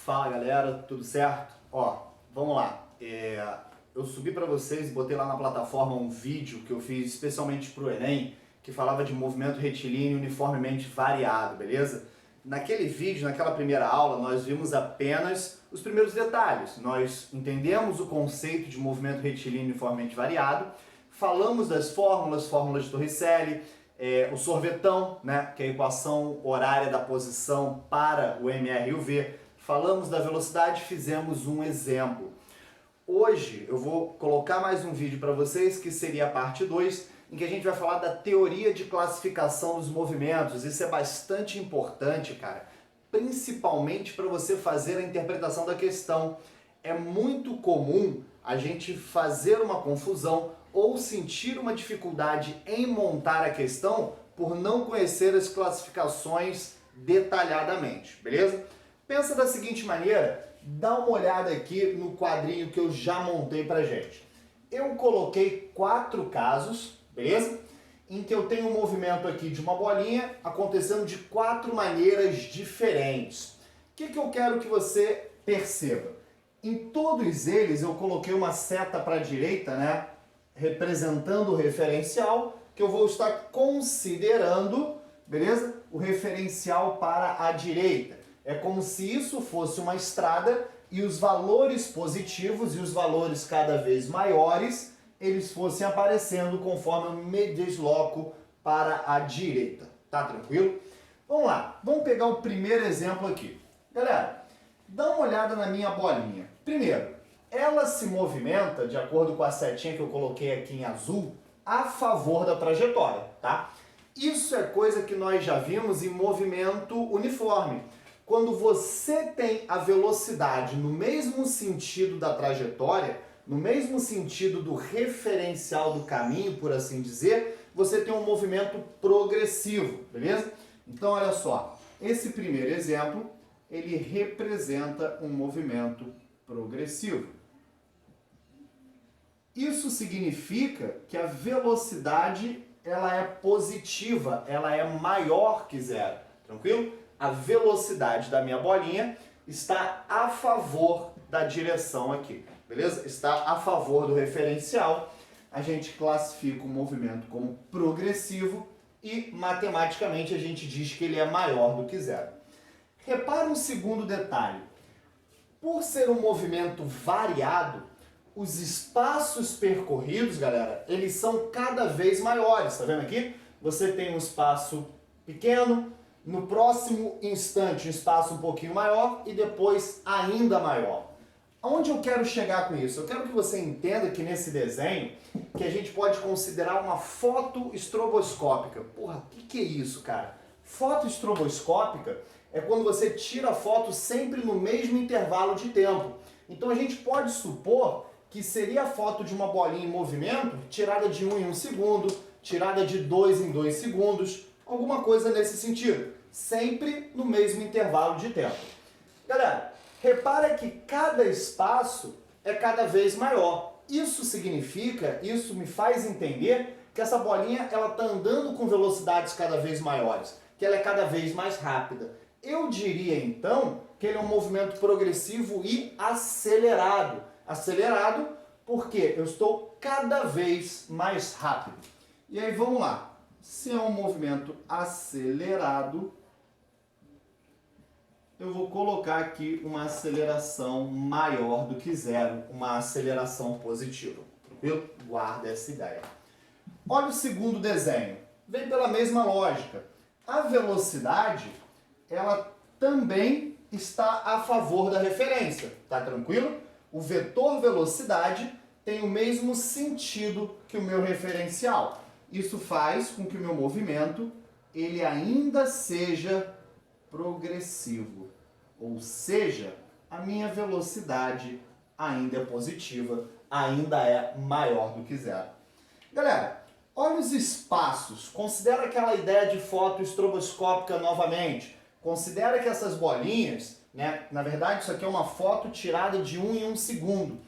Fala galera, tudo certo? Ó, vamos lá. Eu subi para vocês e botei lá na plataforma um vídeo que eu fiz especialmente para o Enem, que falava de movimento retilíneo uniformemente variado, beleza? Naquele vídeo, naquela primeira aula, nós vimos apenas os primeiros detalhes. Nós entendemos o conceito de movimento retilíneo uniformemente variado, falamos das fórmulas de Torricelli, o sorvetão, né, que é a equação horária da posição para o MR e o V, falamos da velocidade, fizemos um exemplo. Hoje eu vou colocar mais um vídeo para vocês, que seria a parte 2, em que a gente vai falar da teoria de classificação dos movimentos. Isso é bastante importante, cara, principalmente para você fazer a interpretação da questão. É muito comum a gente fazer uma confusão ou sentir uma dificuldade em montar a questão por não conhecer as classificações detalhadamente, beleza? Pensa da seguinte maneira, dá uma olhada aqui no quadrinho que eu já montei pra gente. Eu coloquei 4 casos, beleza? Em que eu tenho um movimento aqui de uma bolinha acontecendo de 4 maneiras diferentes. O que eu quero que você perceba? Em todos eles eu coloquei uma seta para a direita, né? Representando o referencial, que eu vou estar considerando, beleza? O referencial para a direita. É como se isso fosse uma estrada e os valores positivos e os valores cada vez maiores, eles fossem aparecendo conforme eu me desloco para a direita. Tá tranquilo? Vamos lá, vamos pegar o primeiro exemplo aqui. Galera, dá uma olhada na minha bolinha. Primeiro, ela se movimenta, de acordo com a setinha que eu coloquei aqui em azul, a favor da trajetória, tá? Isso é coisa que nós já vimos em movimento uniforme. Quando você tem a velocidade no mesmo sentido da trajetória, no mesmo sentido do referencial do caminho, por assim dizer, você tem um movimento progressivo, beleza? Então, olha só, esse primeiro exemplo, ele representa um movimento progressivo. Isso significa que a velocidade ela é positiva, ela é maior que zero, tranquilo? A velocidade da minha bolinha está a favor da direção aqui, beleza? Está a favor do referencial. A gente classifica o movimento como progressivo e matematicamente a gente diz que ele é maior do que zero. Repara um segundo detalhe. Por ser um movimento variado, os espaços percorridos, galera, eles são cada vez maiores. Tá vendo aqui? Você tem um espaço pequeno, no próximo instante um espaço um pouquinho maior e depois ainda maior. Aonde eu quero chegar com isso? Eu quero que você entenda que nesse desenho, que a gente pode considerar uma foto estroboscópica. Porra, o que é isso, cara? Foto estroboscópica é quando você tira a foto sempre no mesmo intervalo de tempo. Então a gente pode supor que seria a foto de uma bolinha em movimento, tirada de 1 em 1 segundo, tirada de 2 em 2 segundos, alguma coisa nesse sentido. Sempre no mesmo intervalo de tempo. Galera, repara que cada espaço é cada vez maior. Isso significa, isso me faz entender que essa bolinha ela está andando com velocidades cada vez maiores, que ela é cada vez mais rápida. Eu diria então que ele é um movimento progressivo e acelerado. Acelerado porque eu estou cada vez mais rápido. E aí vamos lá. Se é um movimento acelerado, eu vou colocar aqui uma aceleração maior do que zero, uma aceleração positiva. Tranquilo? Guarda essa ideia. Olha o segundo desenho. Vem pela mesma lógica. A velocidade, ela também está a favor da referência. Tá tranquilo? O vetor velocidade tem o mesmo sentido que o meu referencial. Isso faz com que o meu movimento ele ainda seja progressivo. Ou seja, a minha velocidade ainda é positiva, ainda é maior do que zero. Galera, olha os espaços. Considera aquela ideia de foto estroboscópica novamente. Considera que essas bolinhas, né, na verdade isso aqui é uma foto tirada de 1 em 1 segundo.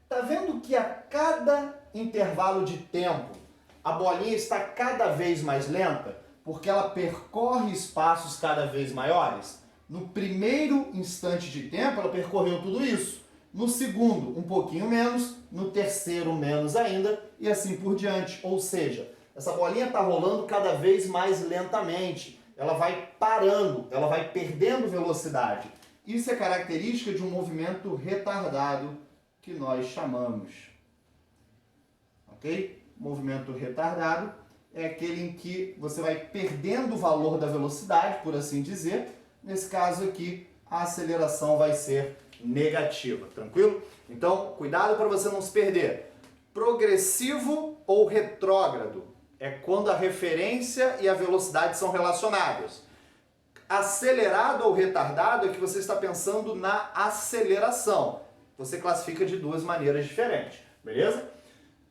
Tá vendo que a cada intervalo de tempo a bolinha está cada vez mais lenta? Porque ela percorre espaços cada vez maiores? No primeiro instante de tempo, ela percorreu tudo isso. No segundo, um pouquinho menos. No terceiro, menos ainda. E assim por diante. Ou seja, essa bolinha está rolando cada vez mais lentamente. Ela vai parando, ela vai perdendo velocidade. Isso é característica de um movimento retardado que nós chamamos. Ok? Movimento retardado é aquele em que você vai perdendo o valor da velocidade, por assim dizer. Nesse caso aqui, a aceleração vai ser negativa, tranquilo? Então, cuidado para você não se perder. Progressivo ou retrógrado é quando a referência e a velocidade são relacionadas. Acelerado ou retardado é que você está pensando na aceleração. Você classifica de duas maneiras diferentes, beleza?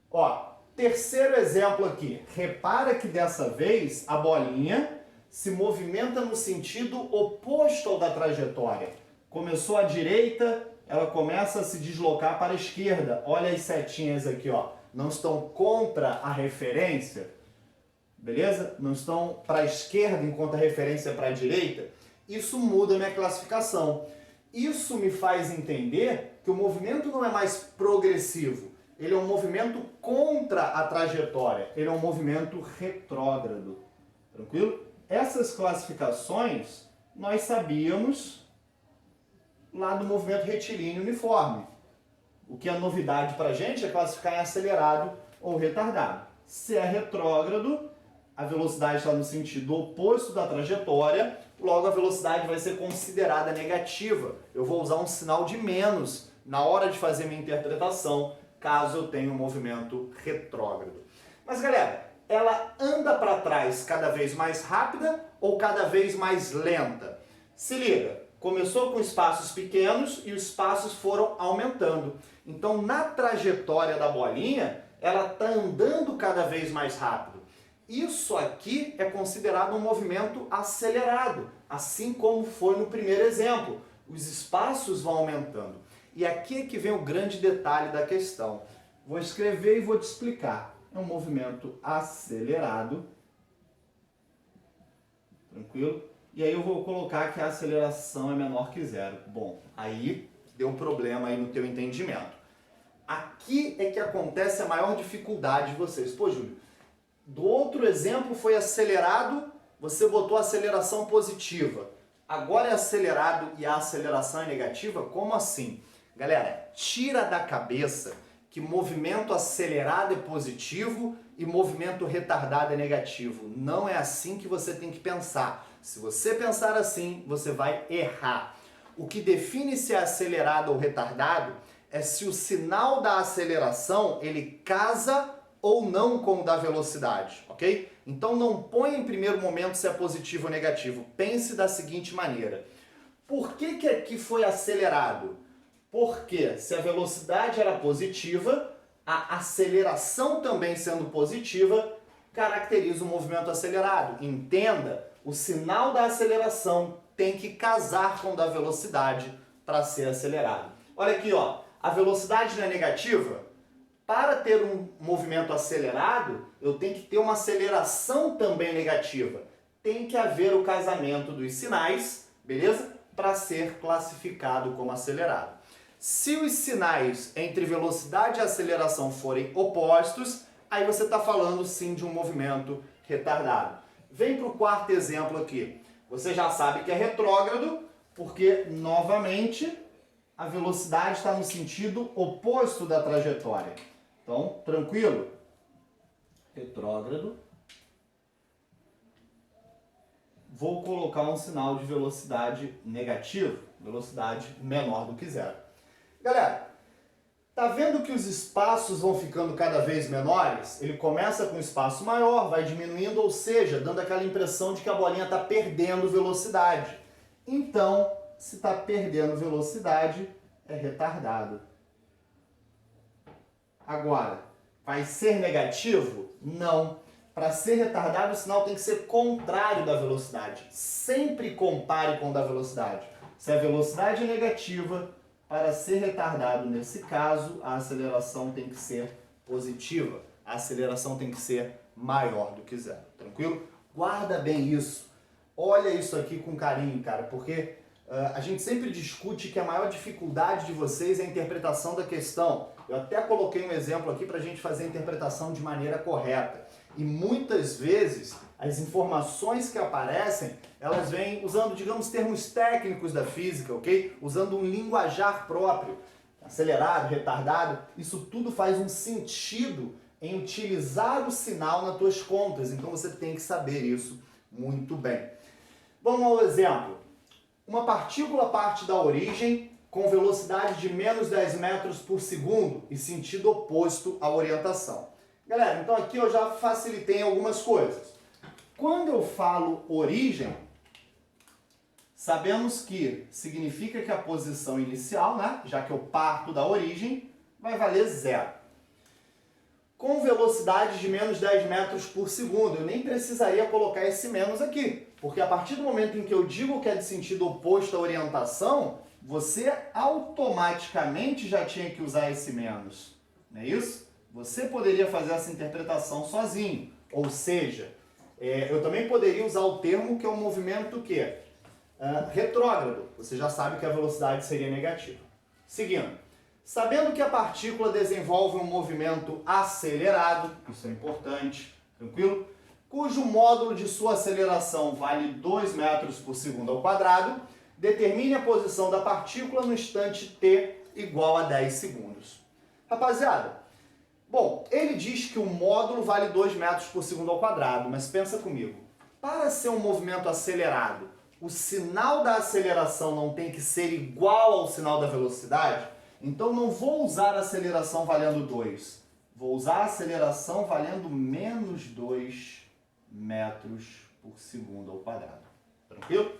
Ó, terceiro exemplo aqui. Repara que dessa vez a bolinha se movimenta no sentido oposto ao da trajetória. Começou à direita, ela começa a se deslocar para a esquerda. Olha as setinhas aqui, ó. Não estão contra a referência, beleza? Não estão para a esquerda enquanto a referência é para a direita. Isso muda a minha classificação. Isso me faz entender que o movimento não é mais progressivo. Ele é um movimento contra a trajetória. Ele é um movimento retrógrado. Tranquilo? Essas classificações nós sabíamos lá do movimento retilíneo uniforme. O que é novidade para a gente é classificar em acelerado ou retardado. Se é retrógrado, a velocidade está no sentido oposto da trajetória, logo a velocidade vai ser considerada negativa. Eu vou usar um sinal de menos na hora de fazer minha interpretação, caso eu tenha um movimento retrógrado. Mas galera, ela anda para trás cada vez mais rápida ou cada vez mais lenta? Se liga, começou com espaços pequenos e os espaços foram aumentando. Então na trajetória da bolinha, ela está andando cada vez mais rápido. Isso aqui é considerado um movimento acelerado, assim como foi no primeiro exemplo. Os espaços vão aumentando. E aqui é que vem o grande detalhe da questão. Vou escrever e vou te explicar. É um movimento acelerado. Tranquilo? E aí eu vou colocar que a aceleração é menor que zero. Bom, aí deu um problema aí no teu entendimento. Aqui é que acontece a maior dificuldade de vocês. Pô, Júlio, do outro exemplo foi acelerado, você botou aceleração positiva. Agora é acelerado e a aceleração é negativa? Como assim? Galera, tira da cabeça que movimento acelerado é positivo e movimento retardado é negativo. Não é assim que você tem que pensar. Se você pensar assim, você vai errar. O que define se é acelerado ou retardado é se o sinal da aceleração ele casa ou não com o da velocidade, ok? Então não põe em primeiro momento se é positivo ou negativo. Pense da seguinte maneira. Por que aqui foi acelerado? Porque se a velocidade era positiva, a aceleração também sendo positiva, caracteriza o movimento acelerado. Entenda, o sinal da aceleração tem que casar com o da velocidade para ser acelerado. Olha aqui, ó, a velocidade não é negativa? Para ter um movimento acelerado, eu tenho que ter uma aceleração também negativa. Tem que haver o casamento dos sinais, beleza? Para ser classificado como acelerado. Se os sinais entre velocidade e aceleração forem opostos, aí você está falando sim de um movimento retardado. Vem para o quarto exemplo aqui. Você já sabe que é retrógrado, porque, novamente, a velocidade está no sentido oposto da trajetória. Então, tranquilo? Retrógrado. Vou colocar um sinal de velocidade negativo, velocidade menor do que zero. Galera, tá vendo que os espaços vão ficando cada vez menores? Ele começa com um espaço maior, vai diminuindo, ou seja, dando aquela impressão de que a bolinha está perdendo velocidade. Então, se está perdendo velocidade, é retardado. Agora, vai ser negativo? Não. Para ser retardado, o sinal tem que ser contrário da velocidade. Sempre compare com o da velocidade. Se a velocidade é negativa, para ser retardado nesse caso, a aceleração tem que ser positiva. A aceleração tem que ser maior do que zero. Tranquilo? Guarda bem isso. Olha isso aqui com carinho, cara, porque A gente sempre discute que a maior dificuldade de vocês é a interpretação da questão. Eu até coloquei um exemplo aqui para a gente fazer a interpretação de maneira correta. E muitas vezes as informações que aparecem, elas vêm usando, digamos, termos técnicos da física, ok? Usando um linguajar próprio, acelerado, retardado. Isso tudo faz um sentido em utilizar o sinal nas tuas contas. Então você tem que saber isso muito bem. Vamos ao exemplo. Uma partícula parte da origem com velocidade de menos 10 metros por segundo e sentido oposto à orientação. Galera, então aqui eu já facilitei algumas coisas. Quando eu falo origem, sabemos que significa que a posição inicial, né, já que eu parto da origem, vai valer zero. Com velocidade de menos 10 metros por segundo, eu nem precisaria colocar esse menos aqui, porque a partir do momento em que eu digo que é de sentido oposto à orientação, você automaticamente já tinha que usar esse menos, não é isso? Você poderia fazer essa interpretação sozinho, ou seja, eu também poderia usar o termo que é um movimento que retrógrado. Você já sabe que a velocidade seria negativa. Seguindo, sabendo que a partícula desenvolve um movimento acelerado, isso é importante, tranquilo? Cujo módulo de sua aceleração vale 2 metros por segundo ao quadrado, determine a posição da partícula no instante t igual a 10 segundos. Rapaziada, bom, ele diz que o módulo vale 2 metros por segundo ao quadrado, mas pensa comigo, para ser um movimento acelerado, o sinal da aceleração não tem que ser igual ao sinal da velocidade? Então não vou usar a aceleração valendo 2, vou usar a aceleração valendo menos 2 metros por segundo ao quadrado. Tranquilo?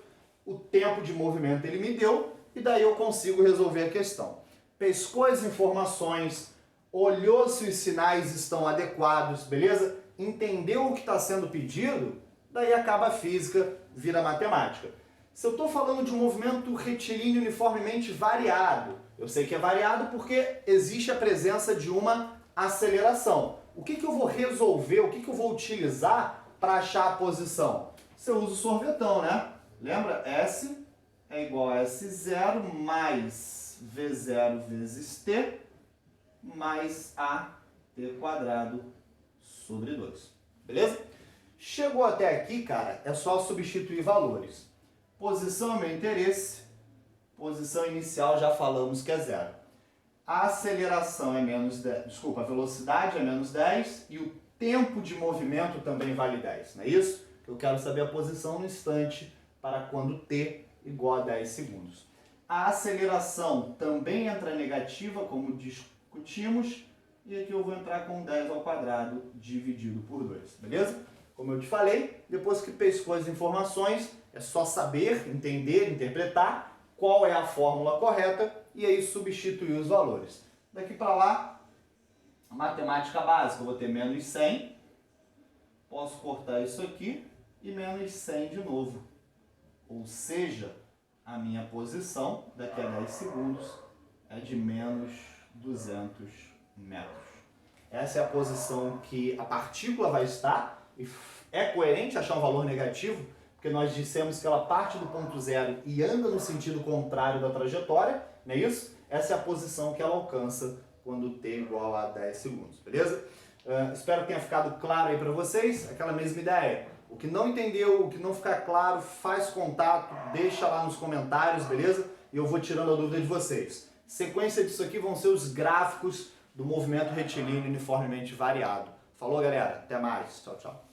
O tempo de movimento ele me deu e daí eu consigo resolver a questão. Pescou as informações, olhou se os sinais estão adequados, beleza? Entendeu o que está sendo pedido, daí acaba a física, vira matemática. Se eu estou falando de um movimento retilíneo uniformemente variado, eu sei que é variado porque existe a presença de uma aceleração. O que eu vou resolver, o que eu vou utilizar para achar a posição? Você usa o sorvetão, né? Lembra? S é igual a S0 mais V0 vezes T mais AT quadrado sobre 2. Beleza? Chegou até aqui, cara, é só substituir valores. Posição é meu interesse, posição inicial já falamos que é zero. A aceleração é menos 10, desculpa, a velocidade é menos 10 e o tempo de movimento também vale 10, não é isso? Eu quero saber a posição no instante para quando t igual a 10 segundos. A aceleração também entra negativa, como discutimos, e aqui eu vou entrar com 10 ao quadrado dividido por 2, beleza? Como eu te falei, depois que pescou as informações, é só saber, entender, interpretar qual é a fórmula correta e aí substituir os valores. Daqui para lá, matemática básica, eu vou ter menos 100, posso cortar isso aqui e menos 100 de novo. Ou seja, a minha posição daqui a 10 segundos é de menos 200 metros. Essa é a posição que a partícula vai estar. E é coerente achar um valor negativo, porque nós dissemos que ela parte do ponto zero e anda no sentido contrário da trajetória, não é isso? Essa é a posição que ela alcança quando t igual a 10 segundos, beleza? Espero que tenha ficado claro aí para vocês, aquela mesma ideia. O que não entendeu, o que não ficar claro, faz contato, deixa lá nos comentários, beleza? E eu vou tirando a dúvida de vocês. Sequência disso aqui vão ser os gráficos do movimento retilíneo uniformemente variado. Falou, galera. Até mais. Tchau, tchau.